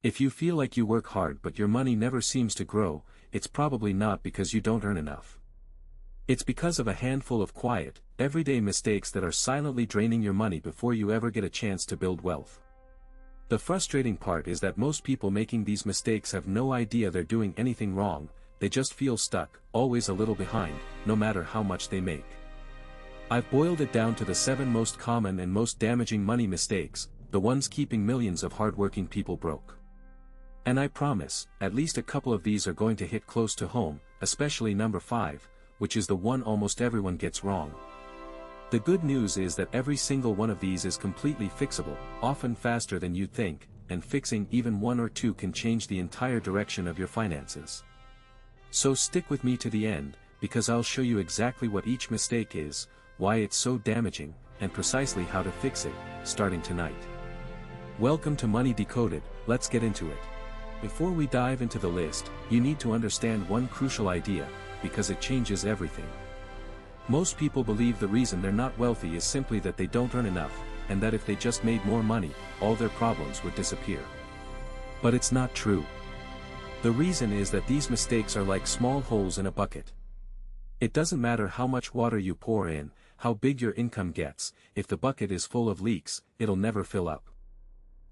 If you feel like you work hard but your money never seems to grow, it's probably not because you don't earn enough. It's because of a handful of quiet, everyday mistakes that are silently draining your money before you ever get a chance to build wealth. The frustrating part is that most people making these mistakes have no idea they're doing anything wrong, they just feel stuck, always a little behind, no matter how much they make. I've boiled it down to the 7 most common and most damaging money mistakes, the ones keeping millions of hardworking people broke. And I promise, at least a couple of these are going to hit close to home, especially number 5, which is the one almost everyone gets wrong. The good news is that every single one of these is completely fixable, often faster than you'd think, and fixing even 1 or 2 can change the entire direction of your finances. So stick with me to the end, because I'll show you exactly what each mistake is, why it's so damaging, and precisely how to fix it, starting tonight. Welcome to Money Decoded, let's get into it. Before we dive into the list, you need to understand one crucial idea, because it changes everything. Most people believe the reason they're not wealthy is simply that they don't earn enough, and that if they just made more money, all their problems would disappear. But it's not true. The reason is that these mistakes are like small holes in a bucket. It doesn't matter how much water you pour in, how big your income gets, if the bucket is full of leaks, it'll never fill up.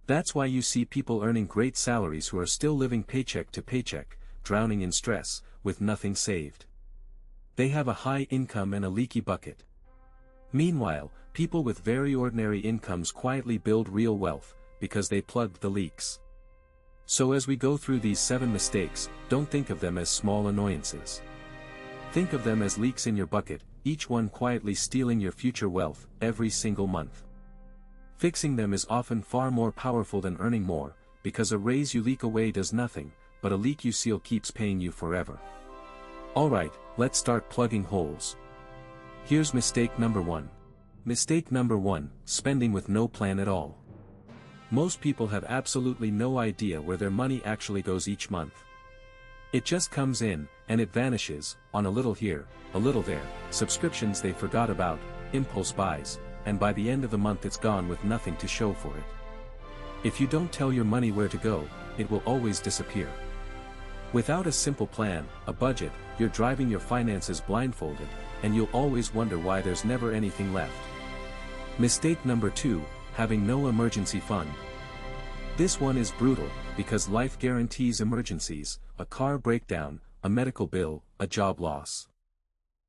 That's why you see people earning great salaries who are still living paycheck to paycheck, drowning in stress, with nothing saved. They have a high income and a leaky bucket. Meanwhile, people with very ordinary incomes quietly build real wealth, because they plugged the leaks. So as we go through these 7 mistakes, don't think of them as small annoyances. Think of them as leaks in your bucket, each one quietly stealing your future wealth, every single month. Fixing them is often far more powerful than earning more, because a raise you leak away does nothing, but a leak you seal keeps paying you forever. Alright, let's start plugging holes. Here's mistake number 1. Mistake number 1, spending with no plan at all. Most people have absolutely no idea where their money actually goes each month. It just comes in, and it vanishes, on a little here, a little there, subscriptions they forgot about, impulse buys, and by the end of the month it's gone with nothing to show for it. If you don't tell your money where to go, it will always disappear. Without a simple plan, a budget, you're driving your finances blindfolded, and you'll always wonder why there's never anything left. Mistake number 2, having no emergency fund. This one is brutal, because life guarantees emergencies, a car breakdown, a medical bill, a job loss.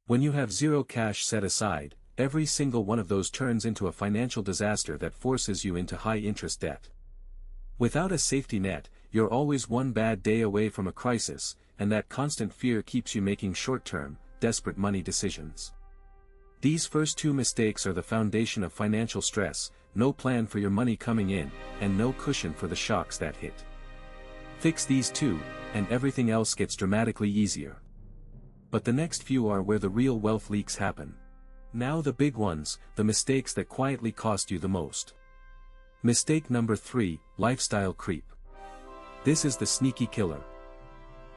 When you have 0 cash set aside, every single one of those turns into a financial disaster that forces you into high-interest debt. Without a safety net, you're always one bad day away from a crisis, and that constant fear keeps you making short-term, desperate money decisions. These first 2 mistakes are the foundation of financial stress, no plan for your money coming in, and no cushion for the shocks that hit. Fix these 2, and everything else gets dramatically easier. But the next few are where the real wealth leaks happen. Now the big ones, the mistakes that quietly cost you the most. Mistake number 3, lifestyle creep. This is the sneaky killer.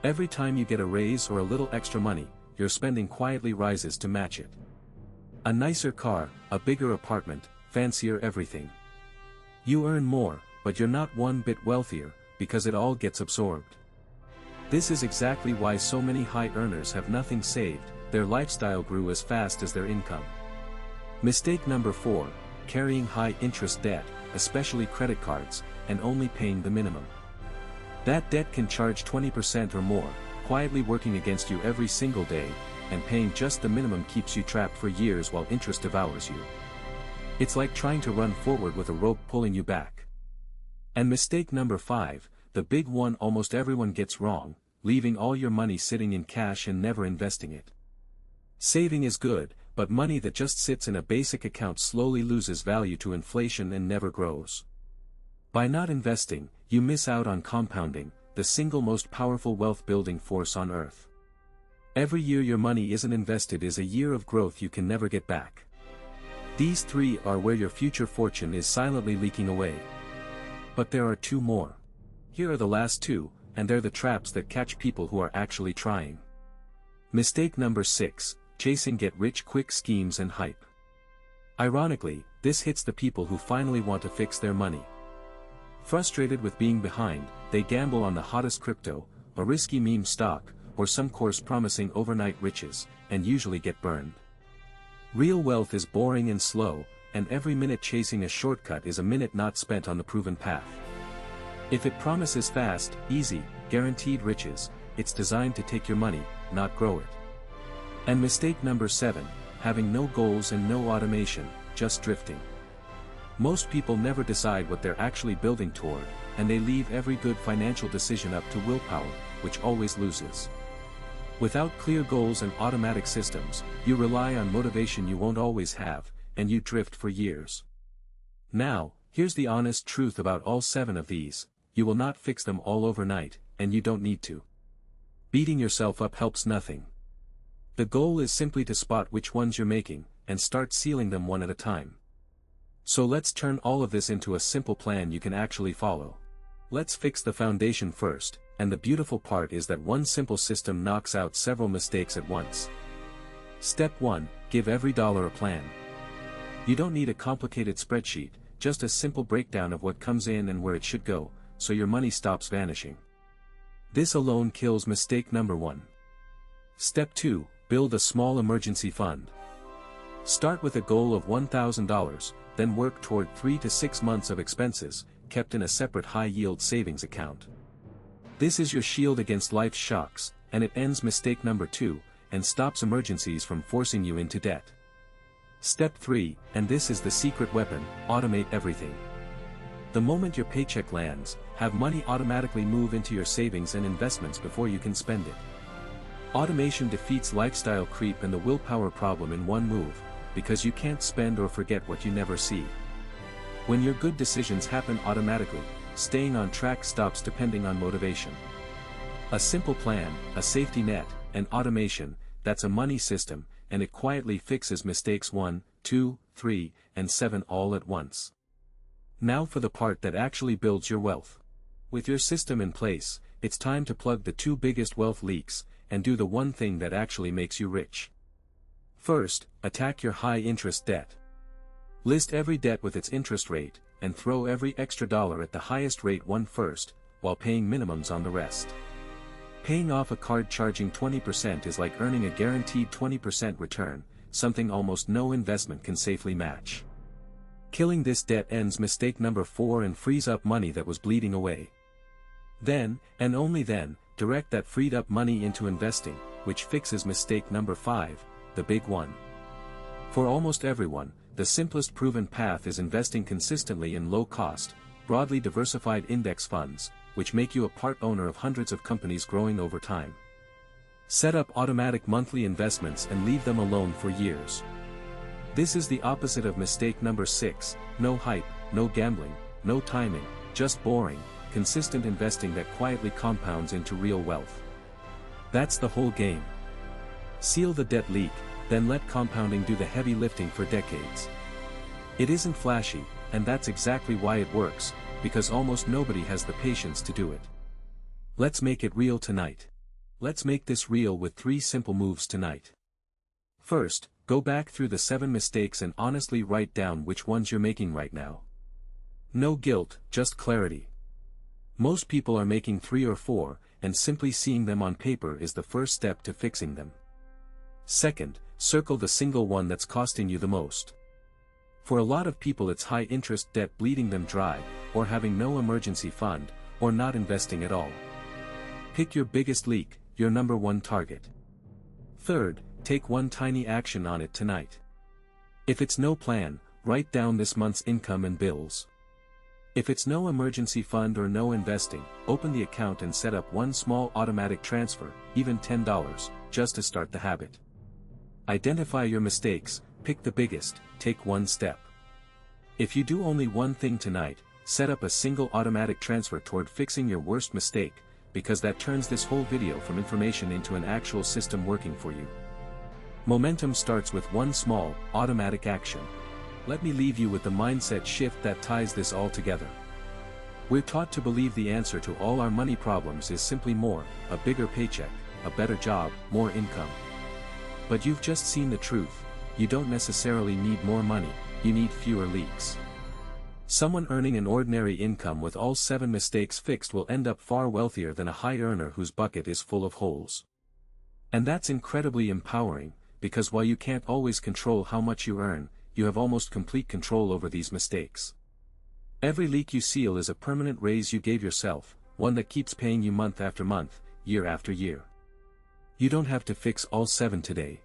Every time you get a raise or a little extra money, your spending quietly rises to match it. A nicer car, a bigger apartment, fancier everything. You earn more, but you're not one bit wealthier, because it all gets absorbed. This is exactly why so many high earners have nothing saved, their lifestyle grew as fast as their income. Mistake number 4, carrying high interest debt, especially credit cards, and only paying the minimum. That debt can charge 20% or more, quietly working against you every single day, and paying just the minimum keeps you trapped for years while interest devours you. It's like trying to run forward with a rope pulling you back. And mistake number 5, the big one almost everyone gets wrong, leaving all your money sitting in cash and never investing it. Saving is good, but money that just sits in a basic account slowly loses value to inflation and never grows. By not investing, you miss out on compounding, the single most powerful wealth-building force on earth. Every year your money isn't invested is a year of growth you can never get back. These 3 are where your future fortune is silently leaking away. But there are 2 more. Here are the last 2, and they're the traps that catch people who are actually trying. Mistake number 6, chasing get-rich-quick schemes and hype. Ironically, this hits the people who finally want to fix their money. Frustrated with being behind, they gamble on the hottest crypto, a risky meme stock, or some course promising overnight riches, and usually get burned. Real wealth is boring and slow, and every minute chasing a shortcut is a minute not spent on the proven path. If it promises fast, easy, guaranteed riches, it's designed to take your money, not grow it. And mistake number 7, having no goals and no automation, just drifting. Most people never decide what they're actually building toward, and they leave every good financial decision up to willpower, which always loses. Without clear goals and automatic systems, you rely on motivation you won't always have, and you drift for years. Now, here's the honest truth about all 7 of these: you will not fix them all overnight, and you don't need to. Beating yourself up helps nothing. The goal is simply to spot which ones you're making, and start sealing them one at a time. So let's turn all of this into a simple plan you can actually follow. Let's fix the foundation first, and the beautiful part is that one simple system knocks out several mistakes at once. Step 1, give every dollar a plan. You don't need a complicated spreadsheet, just a simple breakdown of what comes in and where it should go, so your money stops vanishing. This alone kills mistake number 1. Step 2, build a small emergency fund. Start with a goal of $1,000, then work toward 3 to 6 months of expenses, kept in a separate high-yield savings account. This is your shield against life's shocks, and it ends mistake number 2, and stops emergencies from forcing you into debt. Step 3, and this is the secret weapon: automate everything. The moment your paycheck lands, have money automatically move into your savings and investments before you can spend it. Automation defeats lifestyle creep and the willpower problem in one move, because you can't spend or forget what you never see. When your good decisions happen automatically, staying on track stops depending on motivation. A simple plan, a safety net, and automation, that's a money system, and it quietly fixes mistakes 1, 2, 3, and 7 all at once. Now for the part that actually builds your wealth. With your system in place, it's time to plug the 2 biggest wealth leaks, and do the one thing that actually makes you rich. First, attack your high-interest debt. List every debt with its interest rate, and throw every extra dollar at the highest rate one first, while paying minimums on the rest. Paying off a card charging 20% is like earning a guaranteed 20% return, something almost no investment can safely match. Killing this debt ends mistake number 4 and frees up money that was bleeding away. Then, and only then, direct that freed up money into investing, which fixes mistake number 5, the big one. For almost everyone, the simplest proven path is investing consistently in low-cost, broadly diversified index funds, which make you a part owner of hundreds of companies growing over time. Set up automatic monthly investments and leave them alone for years. This is the opposite of mistake number 6, no hype, no gambling, no timing, just boring, consistent investing that quietly compounds into real wealth. That's the whole game. Seal the debt leak, then let compounding do the heavy lifting for decades. It isn't flashy, and that's exactly why it works, because almost nobody has the patience to do it. Let's make it real tonight. Let's make this real with 3 simple moves tonight. First, go back through the 7 mistakes and honestly write down which ones you're making right now. No guilt, just clarity. Most people are making 3 or 4, and simply seeing them on paper is the first step to fixing them. Second, circle the single one that's costing you the most. For a lot of people it's high-interest debt bleeding them dry, or having no emergency fund, or not investing at all. Pick your biggest leak, your number 1 target. Third, take one tiny action on it tonight. If it's no plan, write down this month's income and bills. If it's no emergency fund or no investing, open the account and set up one small automatic transfer, even $10, just to start the habit. Identify your mistakes, pick the biggest, take one step. If you do only one thing tonight, set up a single automatic transfer toward fixing your worst mistake, because that turns this whole video from information into an actual system working for you. Momentum starts with one small, automatic action. Let me leave you with the mindset shift that ties this all together. We're taught to believe the answer to all our money problems is simply more, a bigger paycheck, a better job, more income. But you've just seen the truth. You don't necessarily need more money, you need fewer leaks. Someone earning an ordinary income with all 7 mistakes fixed will end up far wealthier than a high earner whose bucket is full of holes. And that's incredibly empowering, because while you can't always control how much you earn, you have almost complete control over these mistakes. Every leak you seal is a permanent raise you gave yourself, one that keeps paying you month after month, year after year. You don't have to fix all 7 today.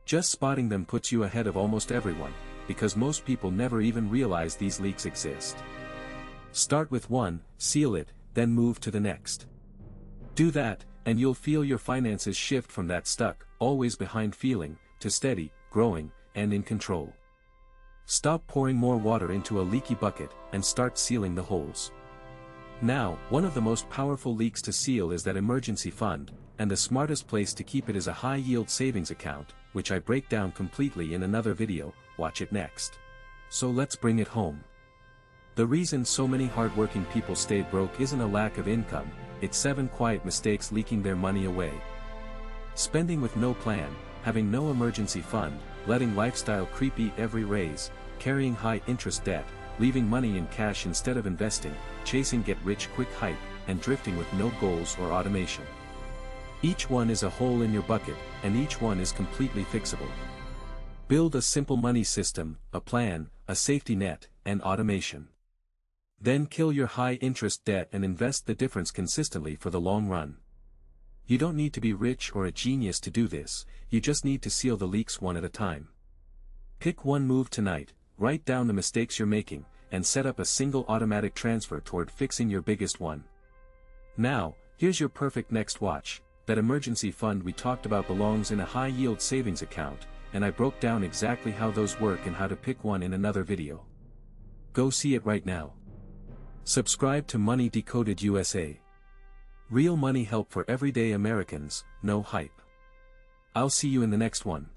Just spotting them puts you ahead of almost everyone, because most people never even realize these leaks exist. Start with one, seal it, then move to the next. Do that, and you'll feel your finances shift from that stuck, always behind feeling, to steady, growing, and in control. Stop pouring more water into a leaky bucket, and start sealing the holes. Now, one of the most powerful leaks to seal is that emergency fund, and the smartest place to keep it is a high-yield savings account, which I break down completely in another video. Watch it next. So let's bring it home. The reason so many hardworking people stay broke isn't a lack of income, it's 7 quiet mistakes leaking their money away. Spending with no plan, having no emergency fund, letting lifestyle creep eat every raise, carrying high interest debt, leaving money in cash instead of investing, chasing get-rich-quick hype, and drifting with no goals or automation. Each one is a hole in your bucket, and each one is completely fixable. Build a simple money system, a plan, a safety net, and automation. Then kill your high-interest debt and invest the difference consistently for the long run. You don't need to be rich or a genius to do this, you just need to seal the leaks one at a time. Pick one move tonight, write down the mistakes you're making, and set up a single automatic transfer toward fixing your biggest one. Now, here's your perfect next watch. That emergency fund we talked about belongs in a high-yield savings account, and I broke down exactly how those work and how to pick one in another video. Go see it right now. Subscribe to Money Decoded USA. Real money help for everyday Americans, no hype. I'll see you in the next one.